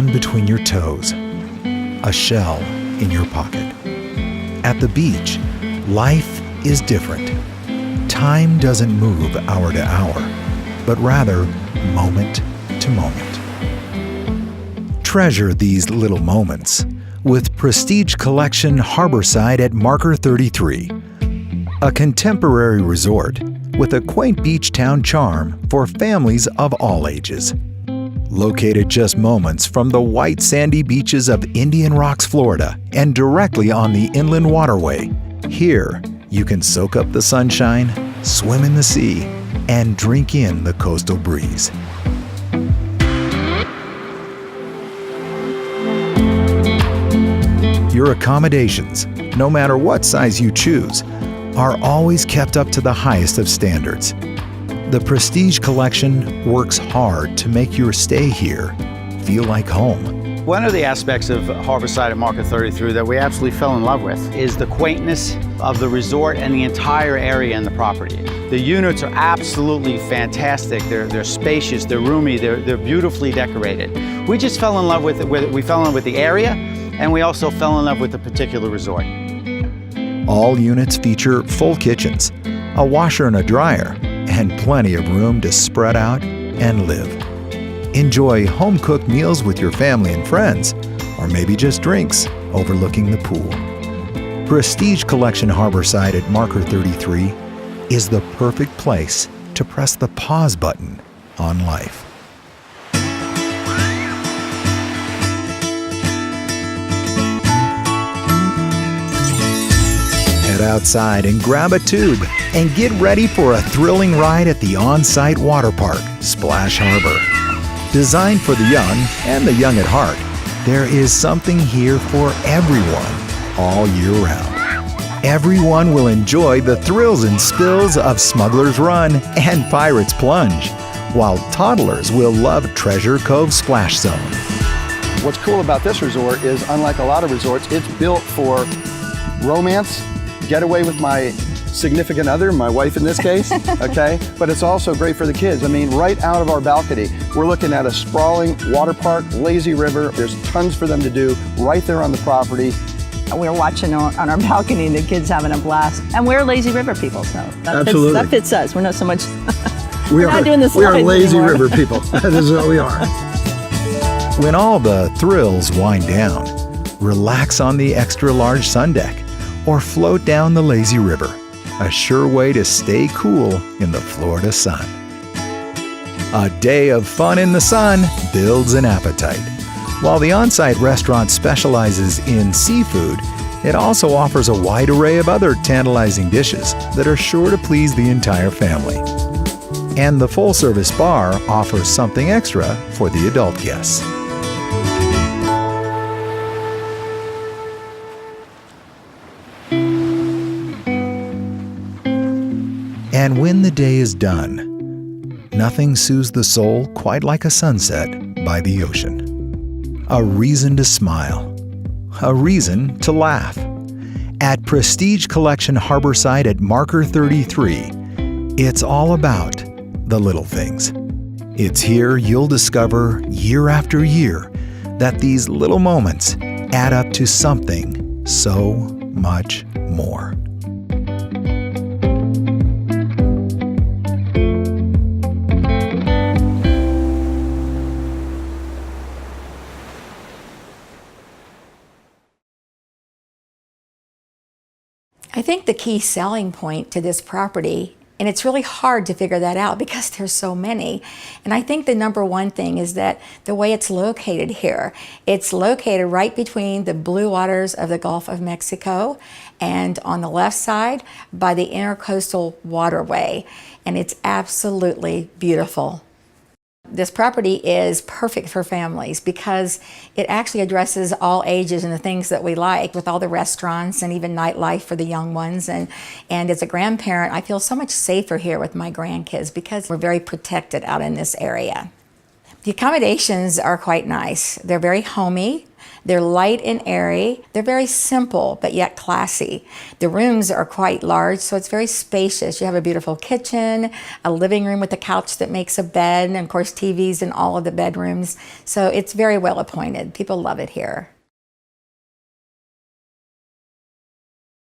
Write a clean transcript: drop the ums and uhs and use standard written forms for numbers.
sand between your toes, a shell in your pocket. At the beach, life is different. Time doesn't move hour to hour, but rather moment to moment. Treasure these little moments with Prestige Collection Harbourside at Marker 33, a contemporary resort with a quaint beach town charm for families of all ages. Located just moments from the white sandy beaches of Indian Rocks, Florida, and directly on the inland waterway, here you can soak up the sunshine, swim in the sea, and drink in the coastal breeze. Your accommodations, no matter what size you choose, are always kept up to the highest of standards. The Prestige Collection works hard to make your stay here feel like home. One of the aspects of Harbourside at Marker 33 that we absolutely fell in love with is the quaintness of the resort and the entire area and the property. The units are absolutely fantastic. They're spacious, they're roomy, they're beautifully decorated. We just fell in love with the area, and we also fell in love with the particular resort. All units feature full kitchens, a washer and a dryer, and plenty of room to spread out and live. Enjoy home-cooked meals with your family and friends, or maybe just drinks overlooking the pool. Prestige Collection Harbourside at Marker 33 is the perfect place to press the pause button on life. Head outside and grab a tube and get ready for a thrilling ride at the on-site water park, Splash Harbour. Designed for the young and the young at heart, there is something here for everyone all year round. Everyone will enjoy the thrills and spills of Smuggler's Run and Pirate's Plunge, while toddlers will love Treasure Cove Splash Zone. What's cool about this resort is, unlike a lot of resorts, it's built for romance, getaway with my significant other, my wife in this case, okay? But it's also great for the kids. I mean, right out of our balcony, we're looking at a sprawling water park, lazy river. There's tons for them to do right there on the property. We're watching on our balcony, the kids having a blast. And we're lazy river people, so that fits us. We're not so much, we're not doing this. We are lazy anymore. River people. This is what we are. When all the thrills wind down, relax on the extra large sundeck or float down the lazy river, a sure way to stay cool in the Florida sun. A day of fun in the sun builds an appetite. While the on-site restaurant specializes in seafood, it also offers a wide array of other tantalizing dishes that are sure to please the entire family. And the full-service bar offers something extra for the adult guests. And when the day is done, nothing soothes the soul quite like a sunset by the ocean. A reason to smile, a reason to laugh. At Prestige Collection Harbourside at Marker 33, it's all about the little things. It's here you'll discover year after year that these little moments add up to something so much more. I think the key selling point to this property, and it's really hard to figure that out because there's so many, and I think the number one thing is that the way it's located here. It's located right between the blue waters of the Gulf of Mexico and on the left side by the Intercoastal Waterway, and it's absolutely beautiful. This property is perfect for families because it actually addresses all ages and the things that we like, with all the restaurants and even nightlife for the young ones. And as a grandparent, I feel so much safer here with my grandkids because we're very protected out in this area. The accommodations are quite nice. They're very homey. They're light and airy. They're very simple, but yet classy. The rooms are quite large, so it's very spacious. You have a beautiful kitchen, a living room with a couch that makes a bed, and of course TVs in all of the bedrooms. So it's very well appointed. People love it here.